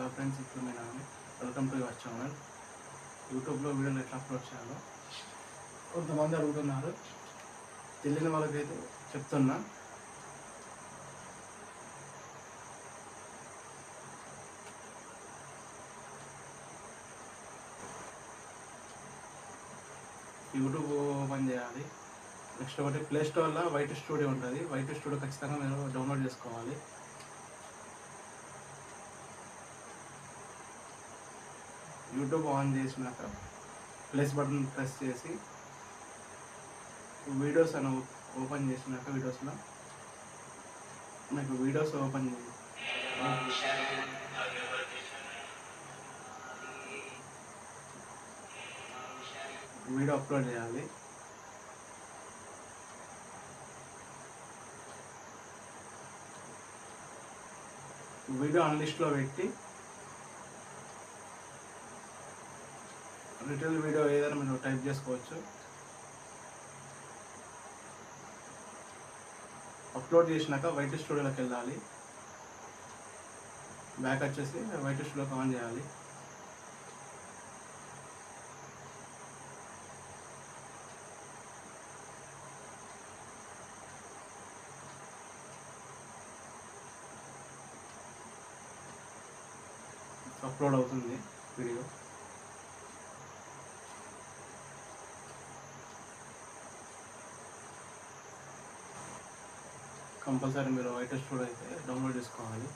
Hello friends, ఇప్పుడు నేను welcome to your channel. యూట్యూబ్లో వీడియోలు ఎట్లా అప్లోడ్ చేయాలో కొంతమంది అడుగుతున్నారు. తెలియని వాళ్ళకైతే చెప్తున్నా. యూట్యూబ్ ఓపెన్ చేయాలి. నెక్స్ట్ ఒకటి ప్లే స్టోర్లో వైట్ స్టూడియో ఉంటుంది. వైట్ స్టూడియో ఖచ్చితంగా మీరు డౌన్లోడ్ చేసుకోవాలి. యూట్యూబ్ ఆన్ చేసినాక ప్లస్ బటన్ ప్రెస్ చేసి వీడియోస్ అని ఓపెన్ చేసినాక వీడియోస్లో మీకు వీడియోస్ ఓపెన్ చేసి వీడియో అప్లోడ్ చేయాలి. వీడియో అన్లిస్ట్లో పెట్టి లిటిల్ వీడియో ఏదైనా మీరు టైప్ చేసుకోవచ్చు. అప్లోడ్ చేసినాక వైట్ స్టూడియోలోకి వెళ్ళాలి. బ్యాక్ వచ్చేసి వైట్ స్టూడియోకి ఆన్ చేయాలి. అప్లోడ్ అవుతుంది వీడియో. కంపల్సరీ మీరు వైట్ స్టూడియో అయితే డౌన్లోడ్ చేసుకోవాలి.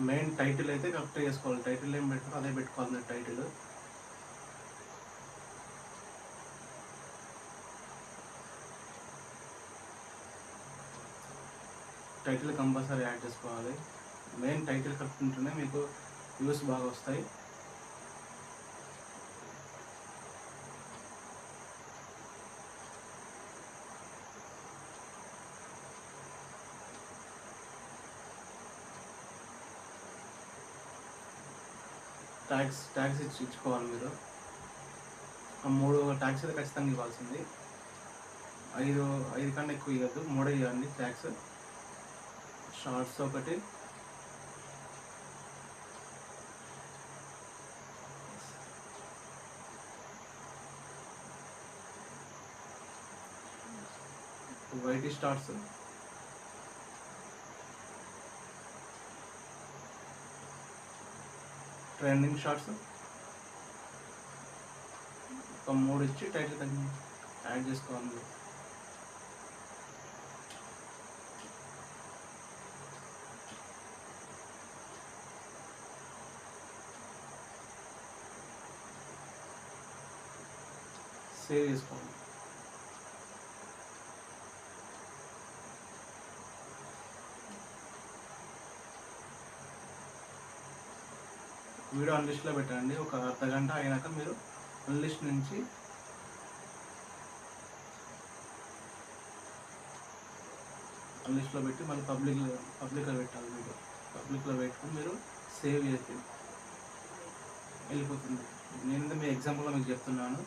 మెయిన్ టైటిల్ అయితే కరెక్ట్ చేసుకోవాలి. టైటిల్ ఏం పెట్టారో అదే పెట్టుకోవాలి. మీరు టైటిల్ కంపల్సరీ యాడ్ చేసుకోవాలి. మెయిన్ టైటిల్ కరెక్ట్ ఉంటేనే మీకు వ్యూస్ బాగా వస్తాయి. ట్యాక్స్ ఇచ్చుకోవాలి. మీరు ఆ 3 ట్యాక్స్ అయితే ఖచ్చితంగా ఇవ్వాల్సింది. 5 కన్నా ఎక్కువ ఇవ్వద్దు, 3 ఇవ్వండి ట్యాక్స్. షార్ట్స్ ఒకటి, వైట్ స్టార్ట్స్, ట్రెండింగ్ షార్ట్స్ ఒక 3 ఇచ్చి టైటిల్ యాడ్ చేసుకోవాలి. సేవ్ చేసుకోవాలి. వీడియో అన్లిస్ట్లో పెట్టండి. ఒక అర్ధగంట అయినాక మీరు అన్లిస్ట్ నుంచి అన్లిస్ట్లో పెట్టి మళ్ళీ పబ్లిక్లో పెట్టాలి. వీడియో పబ్లిక్లో పెట్టుకుని మీరు సేవ్ చేసి వెళ్ళిపోతుంది. నేను మీ ఎగ్జాంపుల్లో మీకు చెప్తున్నాను.